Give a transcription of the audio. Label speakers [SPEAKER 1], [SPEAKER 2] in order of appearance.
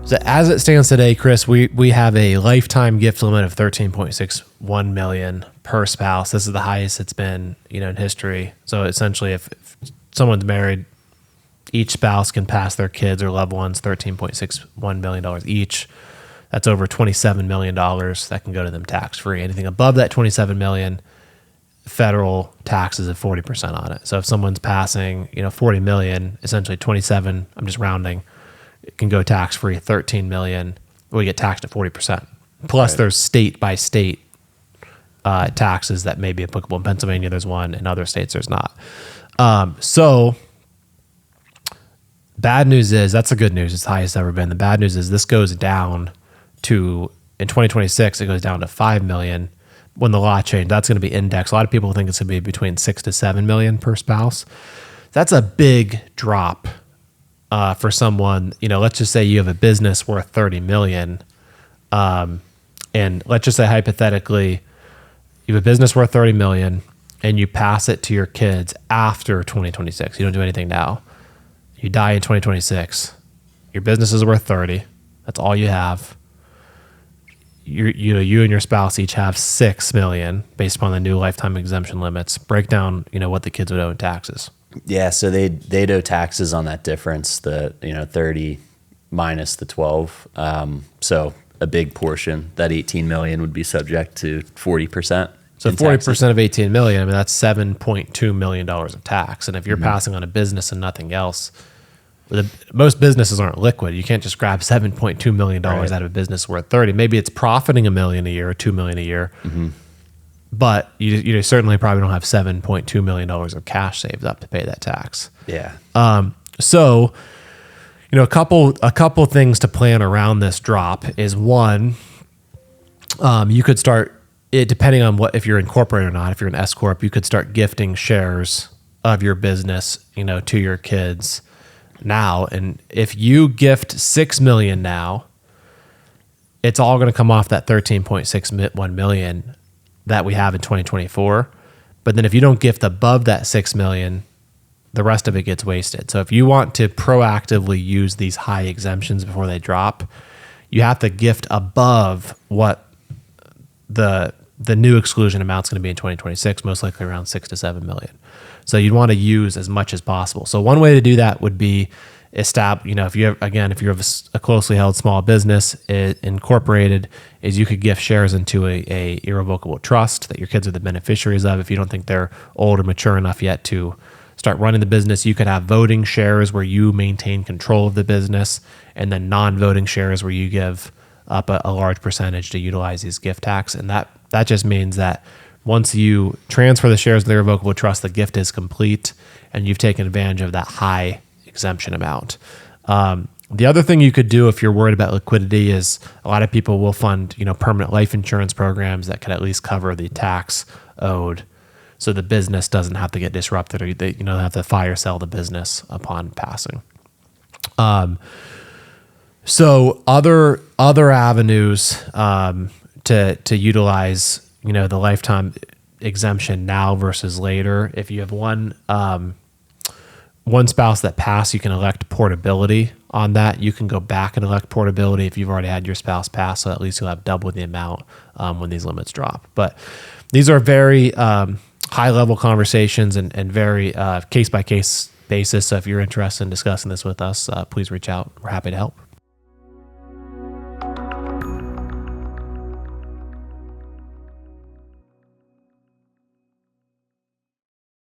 [SPEAKER 1] So as it stands today, Chris, we have a lifetime gift limit of $13.61 million per spouse. This is the highest it's been, in history. So essentially, if someone's married, each spouse can pass their kids or loved ones $13.61 million each. That's over $27 million that can go to them tax-free. Anything above that $27 million, federal taxes of 40% on it. So if someone's passing, $40 million, essentially 27, I'm just rounding, it can go tax-free. 13 million, we get taxed at 40%. Plus there's state by state taxes that may be applicable. In Pennsylvania, there's one. In other states, there's not. So bad news is, that's the good news. It's the highest it's ever been. The bad news is this goes down to, in 2026, it goes down to 5 million. When the law changed, that's going to be indexed. A lot of people think it's going to be between 6 to 7 million per spouse. That's a big drop for someone. Let's just say you have a business worth 30 million, and let's just say hypothetically, you have a business worth 30 million, and you pass it to your kids after 2026. You don't do anything now. You die in 2026. Your business is worth 30. That's all you have. You and your spouse each have 6 million based upon the new lifetime exemption limits. Break down, what the kids would owe in taxes.
[SPEAKER 2] Yeah, so they'd owe taxes on that difference, the 30 minus the 12. So a big portion, that 18 million would be subject to 40%.
[SPEAKER 1] So 40% of 18 million, that's $7.2 million of tax. And if you're passing on a business and nothing else, most businesses aren't liquid. You can't just grab $7.2 million out of a business worth 30. Maybe it's profiting $1 million a year or $2 million a year, but you certainly probably don't have $7.2 million of cash saved up to pay that tax.
[SPEAKER 2] Yeah.
[SPEAKER 1] So, a couple things to plan around this drop is, one, you could start it depending on if you're incorporated or not. If you're an S corp, you could start gifting shares of your business, to your kids now. And if you gift 6 million now, it's all going to come off that 13.61 million that we have in 2024. But then if you don't gift above that 6 million, the rest of it gets wasted. So if you want to proactively use these high exemptions before they drop, you have to gift above what the new exclusion amount is going to be in 2026, most likely around 6 to 7 million. So you'd want to use as much as possible. So one way to do that would be if you have a closely held small business incorporated, is you could gift shares into a irrevocable trust that your kids are the beneficiaries of. If you don't think they're old or mature enough yet to start running the business, you could have voting shares where you maintain control of the business, and then non-voting shares where you give up a large percentage to utilize these gift tax. And that just means that once you transfer the shares to the irrevocable trust, the gift is complete and you've taken advantage of that high exemption amount. The other thing you could do if you're worried about liquidity is a lot of people will fund, permanent life insurance programs that could at least cover the tax owed, so the business doesn't have to get disrupted, or they have to fire sell the business upon passing. So other avenues to utilize the lifetime exemption now versus later. If you have one spouse that passed, you can elect portability on that. You can go back and elect portability if you've already had your spouse pass, so at least you'll have double the amount when these limits drop. But these are very high-level conversations and very case-by-case basis. So if you're interested in discussing this with us, please reach out. We're happy to help.